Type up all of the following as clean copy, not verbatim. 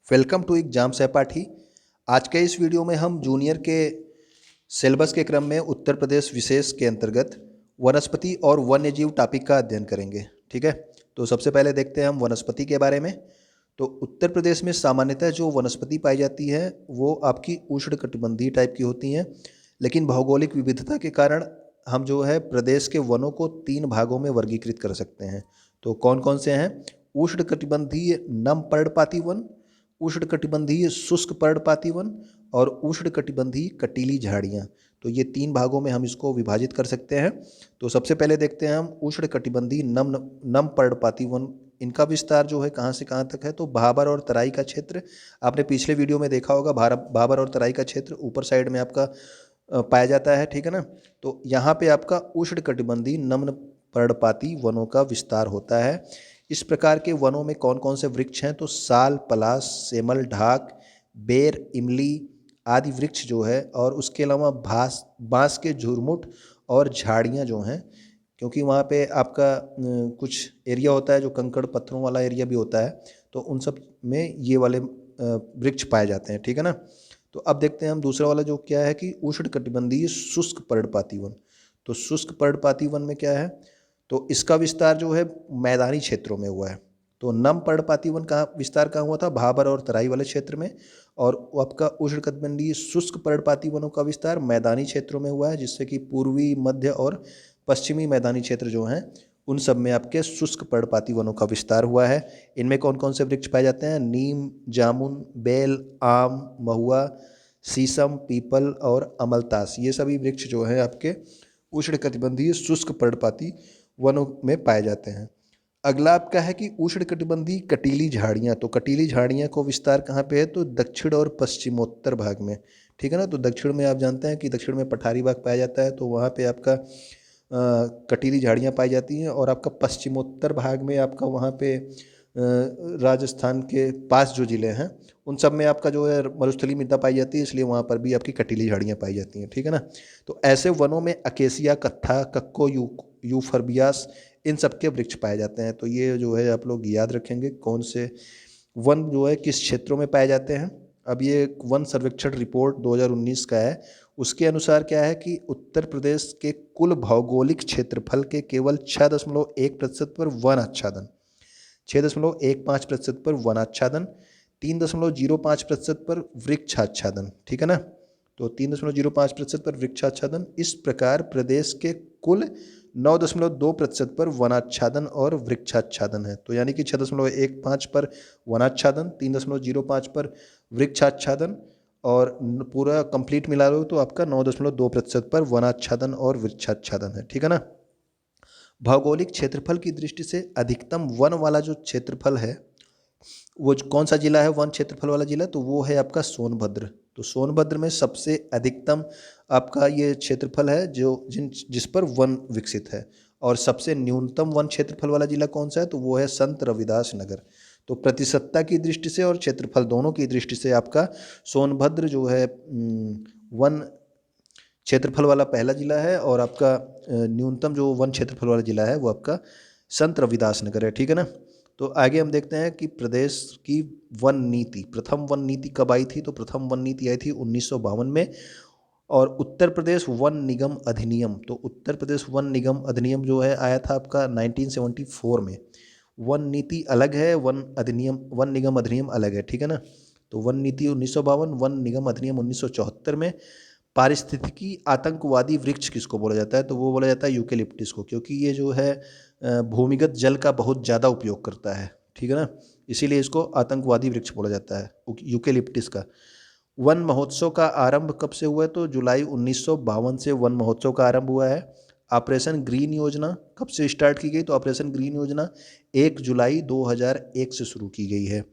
Welcome to exam सहपाठी। आज के इस वीडियो में हम जूनियर के सिलेबस के क्रम में उत्तर प्रदेश विशेष के अंतर्गत वनस्पति और वन्यजीव टॉपिक का अध्ययन करेंगे। ठीक है, तो सबसे पहले देखते हैं हम वनस्पति के बारे में। तो उत्तर प्रदेश में सामान्यतः जो वनस्पति पाई जाती है वो आपकी उष्णकटिबंधीय टाइप की होती हैं, लेकिन भौगोलिक विविधता के कारण हम जो है प्रदेश के वनों को 3 भागों में वर्गीकृत कर सकते हैं। तो कौन कौन से हैं? उष्णकटिबंधीय नम पर्णपाती वन, उष्णकटिबंधीय शुष्क पर्णपाती वन और उष्णकटिबंधीय कटीली झाड़ियाँ। तो ये 3 भागों में हम इसको विभाजित कर सकते हैं। तो सबसे पहले देखते हैं हम उष्णकटिबंधीय नम पर्णपाती वन। इनका विस्तार जो है कहाँ से कहाँ तक है? तो भाबर और तराई का क्षेत्र, आपने पिछले वीडियो में देखा होगा, भाबर और तराई का क्षेत्र ऊपर साइड में आपका पाया जाता है। ठीक है ना। तो यहाँ पे आपका उष्णकटिबंधीय नम्न पर्णपाती वनों का विस्तार होता है। इस प्रकार के वनों में कौन कौन से वृक्ष हैं? तो साल, पलाश, सेमल, ढाक, बेर, इमली आदि वृक्ष जो है, और उसके अलावा बांस के झुरमुट और झाड़ियाँ जो हैं, क्योंकि वहाँ पे आपका कुछ एरिया होता है जो कंकड़ पत्थरों वाला एरिया भी होता है, तो उन सब में ये वाले वृक्ष पाए जाते हैं। ठीक है ना। तो अब देखते हैं हम दूसरा वाला जो क्या है कि उष्णकटिबंधीय शुष्क पर्णपाती वन। तो शुष्क पर्णपाती वन में क्या है? तो इसका विस्तार जो है मैदानी क्षेत्रों में हुआ है। तो नम पर्णपाती वन का विस्तार कहाँ हुआ था? भाबर और तराई वाले क्षेत्र में। और आपका उष्णकटिबंधीय शुष्क पर्णपाती वनों का विस्तार मैदानी क्षेत्रों में हुआ है, जिससे कि पूर्वी, मध्य और पश्चिमी मैदानी क्षेत्र जो हैं उन सब में आपके शुष्क पर्णपाती वनों का विस्तार हुआ है। इनमें कौन कौन से वृक्ष पाए जाते हैं? नीम, जामुन, बेल, आम, महुआ, शीशम, पीपल और अमलतास। ये सभी वृक्ष जो हैं आपके उष्णकटिबंधीय शुष्क पर्णपाती वनों में पाए जाते हैं। अगला आपका है कि उष्णकटिबंधीय कटीली झाड़ियाँ। तो कटीली झाड़ियाँ को विस्तार कहाँ पे है? तो दक्षिण और पश्चिमोत्तर भाग में। ठीक है ना। तो दक्षिण में आप जानते हैं कि दक्षिण में पठारी भाग पाया जाता है, तो वहाँ पे आपका कटीली झाड़ियाँ पाई जाती हैं। और आपका पश्चिमोत्तर भाग में आपका वहाँ पे राजस्थान के पास जो ज़िले हैं उन सब में आपका जो है मरुस्थलीय मृदा पाई जाती है, इसलिए वहाँ पर भी आपकी कटीली झाड़ियाँ पाई जाती हैं। ठीक है ना। तो ऐसे वनों में अकेसिया, कत्था, कक्को, यूफरबियास, इन सब के वृक्ष पाए जाते हैं। तो ये जो है आप लोग याद रखेंगे कौन से वन जो है किस क्षेत्रों में पाए जाते हैं। अब ये वन सर्वेक्षण रिपोर्ट 2019 का है। उसके अनुसार क्या है कि उत्तर प्रदेश के कुल भौगोलिक क्षेत्रफल के केवल 6.1% पर वन आच्छादन, 6.15% पर वनाच्छादन, 3.05% पर वृक्षाच्छादन। ठीक है ना। तो 3.05% पर वृक्षाच्छादन। इस प्रकार प्रदेश के कुल 9.2% पर वनाच्छादन और वृक्षाच्छादन है। तो यानी कि 6.15 पर वनाच्छादन, 3.05 पर वृक्षाच्छादन, और पूरा कंप्लीट मिला लो तो आपका 9.2% पर वनाच्छादन और वृक्षाच्छादन है। ठीक है ना। भौगोलिक क्षेत्रफल की दृष्टि से अधिकतम वन वाला जो क्षेत्रफल है वो कौन सा जिला है? वन क्षेत्रफल वाला जिला, तो वो है आपका सोनभद्र। तो सोनभद्र में सबसे अधिकतम आपका ये क्षेत्रफल है जो जिस पर वन विकसित है। और सबसे न्यूनतम वन क्षेत्रफल वाला जिला कौन सा है? तो वो है संत रविदास नगर। तो प्रतिशतता की दृष्टि से और क्षेत्रफल दोनों की दृष्टि से आपका सोनभद्र जो है वन क्षेत्रफल वाला पहला जिला है, और आपका न्यूनतम जो वन क्षेत्रफल वाला जिला है वो आपका संत रविदास नगर है। ठीक है ना। तो आगे हम देखते हैं कि प्रदेश की वन नीति, प्रथम वन नीति कब आई थी? तो प्रथम वन नीति आई थी 1952 में। और उत्तर प्रदेश वन निगम अधिनियम, तो उत्तर प्रदेश वन निगम अधिनियम जो है आया था आपका 1974 में। वन नीति अलग है, वन निगम अधिनियम अलग है। ठीक है ना। तो वन नीति 1952, वन निगम अधिनियम 1974 में। पारिस्थितिकी आतंकवादी वृक्ष किसको बोला जाता है? तो वो बोला जाता है यूकेलिप्टिस को, क्योंकि ये जो है भूमिगत जल का बहुत ज़्यादा उपयोग करता है। ठीक है ना। इसीलिए इसको आतंकवादी वृक्ष बोला जाता है यूकेलिप्टिस का। वन महोत्सव का आरंभ कब से हुआ है? तो जुलाई 1952 से वन महोत्सव का आरंभ हुआ है। ऑपरेशन ग्रीन योजना कब से स्टार्ट की गई? तो ऑपरेशन ग्रीन योजना 1 जुलाई 2001 से शुरू की गई है।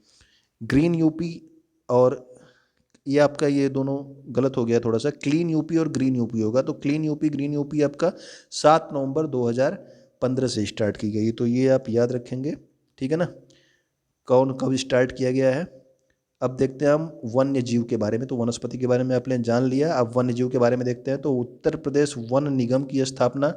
ग्रीन यूपी, और ये आपका ये दोनों गलत हो गया थोड़ा सा, क्लीन यूपी और ग्रीन यूपी होगा। तो क्लीन यूपी ग्रीन यूपी आपका 7 नवंबर 2015 से स्टार्ट की गई। तो ये आप याद रखेंगे। ठीक है ना, कौन कब स्टार्ट किया गया है। अब देखते हैं हम वन्य जीव के बारे में। तो वनस्पति के बारे में आपने जान लिया, अब वन्य जीव के बारे में देखते हैं। तो उत्तर प्रदेश वन निगम की स्थापना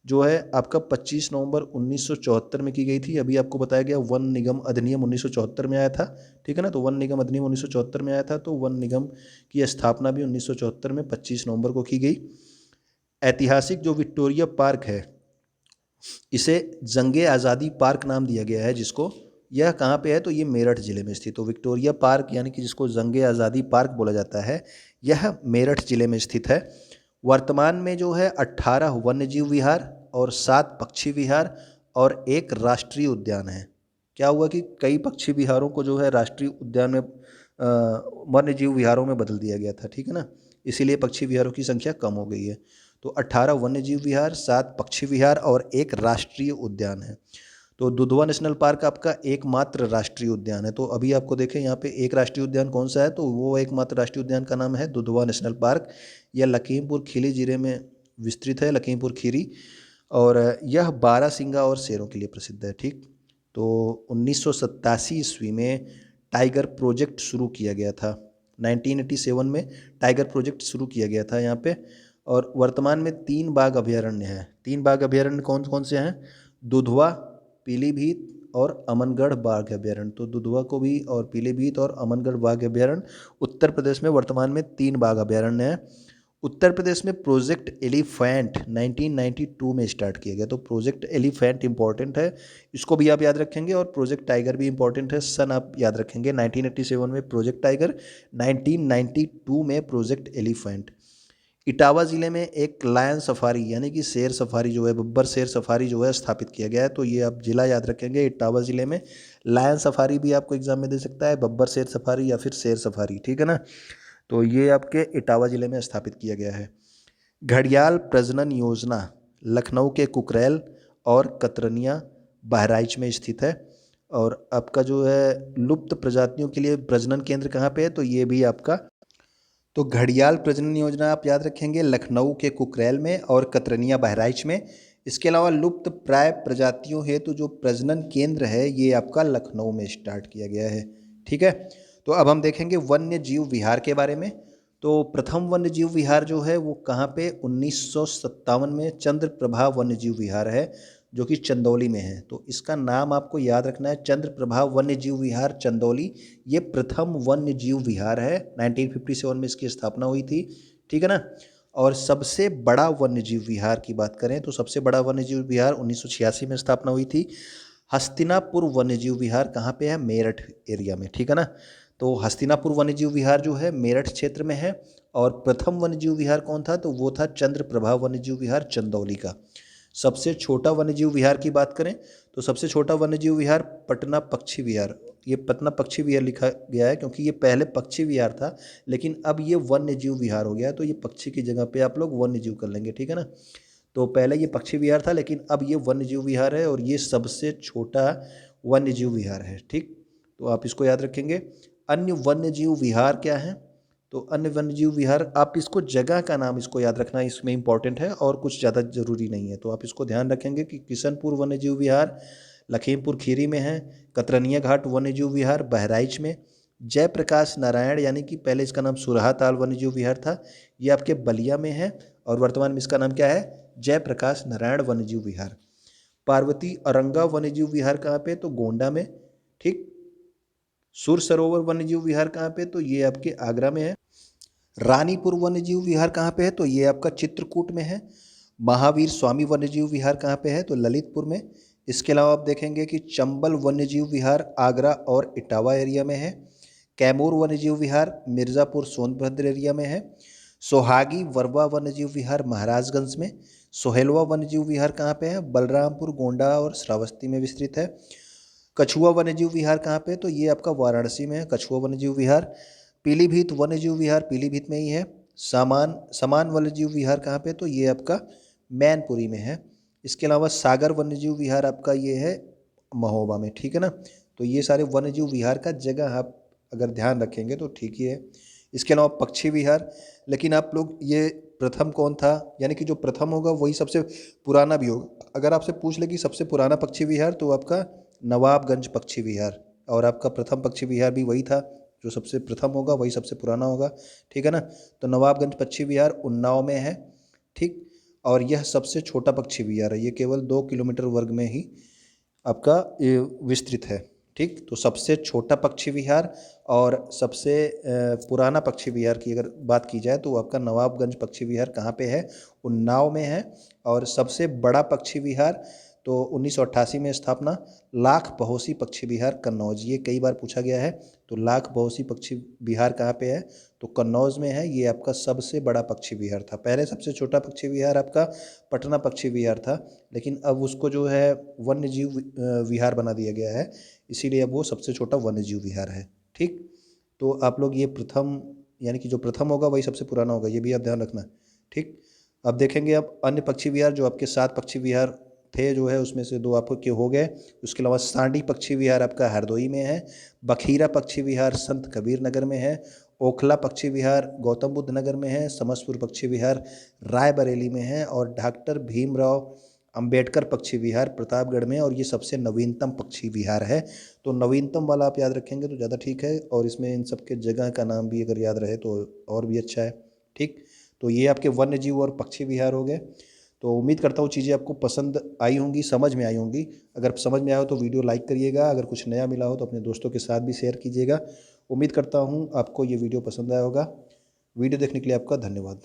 जो है आपका 25 नवंबर 1974 में की गई थी। अभी आपको बताया गया वन निगम अधिनियम 1974 में आया था, ठीक है ना। तो वन निगम अधिनियम 1974 में आया था, तो वन निगम की स्थापना भी 1974 में 25 नवंबर को की गई। ऐतिहासिक जो विक्टोरिया पार्क है, इसे जंगे आज़ादी पार्क नाम दिया गया है जिसको। यह कहाँ पे है, तो ये मेरठ जिले में स्थित। तो विक्टोरिया पार्क यानी कि जिसको जंगे आज़ादी पार्क बोला जाता है, यह मेरठ जिले में स्थित है। वर्तमान में जो है 18 वन्यजीव विहार और 7 पक्षी विहार और 1 राष्ट्रीय उद्यान है। क्या हुआ कि कई पक्षी विहारों को जो है राष्ट्रीय उद्यान में वन्यजीव विहारों में बदल दिया गया था, ठीक है ना। इसीलिए पक्षी विहारों की संख्या कम हो गई है। तो 18 वन्यजीव विहार, 7 पक्षी विहार और 1 राष्ट्रीय उद्यान है। तो दुधवा नेशनल पार्क आपका एकमात्र राष्ट्रीय उद्यान है। तो अभी आपको देखें यहाँ पे एक राष्ट्रीय उद्यान कौन सा है, तो वो एकमात्र राष्ट्रीय उद्यान का नाम है दुधवा नेशनल पार्क। यह लखीमपुर खीरी जिले में विस्तृत है, लखीमपुर खीरी। और यह बारहसिंगा और शेरों के लिए प्रसिद्ध है, ठीक। तो 1987 ईस्वी में टाइगर प्रोजेक्ट शुरू किया गया था। 1987 में टाइगर प्रोजेक्ट शुरू किया गया था यहाँ पे। और वर्तमान में 3 बाघ अभयारण्य हैं। 3 बाघ अभयारण्य कौन कौन से हैं, दुधवा, पीलीभीत और अमनगढ़ बाघ अभयारण्य। तो दुधवा को भी और पीलीभीत और अमनगढ़ बाघ अभयारण्य उत्तर प्रदेश में वर्तमान में 3 बाघ अभयारण्य हैं। उत्तर प्रदेश में प्रोजेक्ट एलिफेंट 1992 में स्टार्ट किया गया। तो प्रोजेक्ट एलिफेंट इंपॉर्टेंट है, इसको भी आप याद रखेंगे। और प्रोजेक्ट टाइगर भी इंपॉर्टेंट है, सन आप याद रखेंगे। 1987 में प्रोजेक्ट टाइगर, 1992 में प्रोजेक्ट एलिफेंट। इटावा ज़िले में एक लायन सफारी यानी कि शेर सफारी जो है, बब्बर शेर सफारी जो है स्थापित किया गया है। तो ये आप जिला याद रखेंगे, इटावा ज़िले में लायन सफारी भी आपको एग्जाम में दे सकता है, बब्बर शेर सफारी या फिर शेर सफारी, ठीक है ना। तो ये आपके इटावा ज़िले में स्थापित किया गया है। घड़ियाल प्रजनन योजना लखनऊ के कुकरेल और कतरनिया बहराइच में स्थित है। और आपका जो है लुप्त प्रजातियों के लिए प्रजनन केंद्र कहाँ पे है, तो ये भी आपका, तो घड़ियाल प्रजनन योजना आप याद रखेंगे लखनऊ के कुकरेल में और कतरनिया बहराइच में। इसके अलावा लुप्त प्राय प्रजातियों हेतु जो प्रजनन केंद्र है, ये आपका लखनऊ में स्टार्ट किया गया है, ठीक है। तो अब हम देखेंगे वन्य जीव विहार के बारे में। तो प्रथम वन्य जीव विहार जो है वो कहाँ पे, 1957 में चंद्रप्रभा वन्य जीव विहार है, जो कि चंदौली में है। तो इसका नाम आपको याद रखना है, चंद्रप्रभा वन्य जीव विहार चंदौली। ये प्रथम वन्य जीव विहार है, 1957 में इसकी स्थापना हुई थी, ठीक है ना। और सबसे बड़ा वन्य जीव विहार की बात करें तो सबसे बड़ा वन्य जीव विहार 1986 में स्थापना हुई थी। हस्तिनापुर वन्य जीव विहार कहाँ पे है, मेरठ एरिया में, ठीक है ना। तो हस्तिनापुर वन्य जीव विहार जो है मेरठ क्षेत्र में है। और प्रथम वन्य जीव विहार कौन था, तो वो था चंद्रप्रभा वन्य जीव विहार चंदौली का। सबसे छोटा वन्यजीव विहार की बात करें तो सबसे छोटा वन्यजीव विहार पटना पक्षी विहार। ये पटना पक्षी विहार लिखा गया है क्योंकि ये पहले पक्षी विहार था, लेकिन अब ये वन्यजीव विहार हो गया। तो ये पक्षी की जगह पे आप लोग वन्यजीव कर लेंगे, ठीक है ना। तो पहले ये पक्षी विहार था, लेकिन अब ये वन्यजीव विहार है और ये सबसे छोटा वन्यजीव विहार है, ठीक। तो आप इसको याद रखेंगे। अन्य वन्यजीव विहार क्या है, तो अन्य वन्यजीव विहार, आप इसको जगह का नाम इसको याद रखना इसमें इंपॉर्टेंट है और कुछ ज़्यादा ज़रूरी नहीं है। तो आप इसको ध्यान रखेंगे कि किशनपुर वन्यजीव विहार लखीमपुर खीरी में है, कतरनिया घाट वन्यजीव विहार बहराइच में, जयप्रकाश नारायण यानी कि पहले इसका नाम सुरहा ताल वन्यजीव विहार था, ये आपके बलिया में है। और वर्तमान में इसका नाम क्या है, जयप्रकाश नारायण वन्यजीव विहार। पार्वती औरंगा वन्यजीव विहार कहाँ पे, तो गोंडा में, ठीक। सुर सरोवर वन्यजीव विहार कहाँ पे, तो ये आपके आगरा में है। रानीपुर वन्यजीव विहार कहाँ पे है, तो ये आपका चित्रकूट में है। महावीर स्वामी वन्यजीव विहार कहाँ पे है, तो ललितपुर में। इसके अलावा आप देखेंगे कि चंबल वन्यजीव विहार आगरा और इटावा एरिया में है। कैमूर वन्यजीव विहार मिर्ज़ापुर सोनभद्र एरिया में है। सोहागी वरवा वन्यजीव विहार महाराजगंज में। सोहेलवा वन्यजीव विहार कहाँ पे है, बलरामपुर गोंडा और श्रावस्ती में विस्तृत है। कछुआ वन्यजीव विहार कहाँ पे, तो ये आपका वाराणसी में है कछुआ वन्यजीव विहार। पीलीभीत वन्यजीव विहार पीलीभीत में ही है। समान वन्यजीव विहार कहाँ पे, तो ये आपका मैनपुरी में है। इसके अलावा सागर वन्यजीव विहार आपका ये है महोबा में, ठीक है ना। तो ये सारे वन्यजीव विहार का जगह आप अगर ध्यान रखेंगे तो ठीक ही है। इसके अलावा पक्षी विहार, लेकिन आप लोग ये प्रथम कौन था, यानी कि जो प्रथम होगा वही सबसे पुराना भी होगा। अगर आपसे पूछ ले कि सबसे पुराना पक्षी विहार, तो आपका नवाबगंज पक्षी विहार, और आपका प्रथम पक्षी विहार भी वही था। जो सबसे प्रथम होगा वही सबसे पुराना होगा, ठीक है ना। तो नवाबगंज पक्षी विहार उन्नाव में है, ठीक। और यह सबसे छोटा पक्षी विहार है। ये केवल 2 किलोमीटर वर्ग में ही आपका ये विस्तृत है। ठीक, तो सबसे छोटा पक्षी विहार और सबसे पुराना पक्षी विहार की अगर बात की जाए तो वो आपका नवाबगंज पक्षी विहार कहाँ पे है? उन्नाव में है। और सबसे बड़ा पक्षी विहार तो 1988 में स्थापना, लाख बहोसी पक्षी विहार कन्नौज। ये कई बार पूछा गया है। तो लाख बहोसी पक्षी विहार कहाँ पे है? तो कन्नौज में है। ये आपका सबसे बड़ा पक्षी विहार था। पहले सबसे छोटा पक्षी विहार आपका पटना पक्षी विहार था, लेकिन अब उसको जो है वन्य जीव विहार बना दिया गया है, इसीलिए अब वो सबसे छोटा वन्य जीव विहार है। ठीक, तो आप लोग ये प्रथम, यानी कि जो प्रथम होगा वही सबसे पुराना होगा, ये भी आप ध्यान रखना। ठीक, अब देखेंगे अब अन्य पक्षी विहार जो आपके 7 पक्षी विहार थे जो है उसमें से 2 आपके हो गए। उसके अलावा सांडी पक्षी विहार आपका हरदोई में है, बखीरा पक्षी विहार संत कबीर नगर में है, ओखला पक्षी विहार गौतम बुद्ध नगर में है, समसपुर पक्षी विहार रायबरेली में है और डॉक्टर भीमराव अंबेडकर पक्षी विहार प्रतापगढ़ में। और ये सबसे नवीनतम पक्षी विहार है। तो नवीनतम वाला आप याद रखेंगे तो ज़्यादा ठीक है, और इसमें इन सब के जगह का नाम भी अगर याद रहे तो और भी अच्छा है। ठीक, तो ये आपके वन्य जीव और पक्षी विहार हो गए। तो उम्मीद करता हूँ चीज़ें आपको पसंद आई होंगी, समझ में आई होंगी। अगर समझ में आया हो तो वीडियो लाइक करिएगा, अगर कुछ नया मिला हो तो अपने दोस्तों के साथ भी शेयर कीजिएगा। उम्मीद करता हूँ आपको ये वीडियो पसंद आया होगा। वीडियो देखने के लिए आपका धन्यवाद।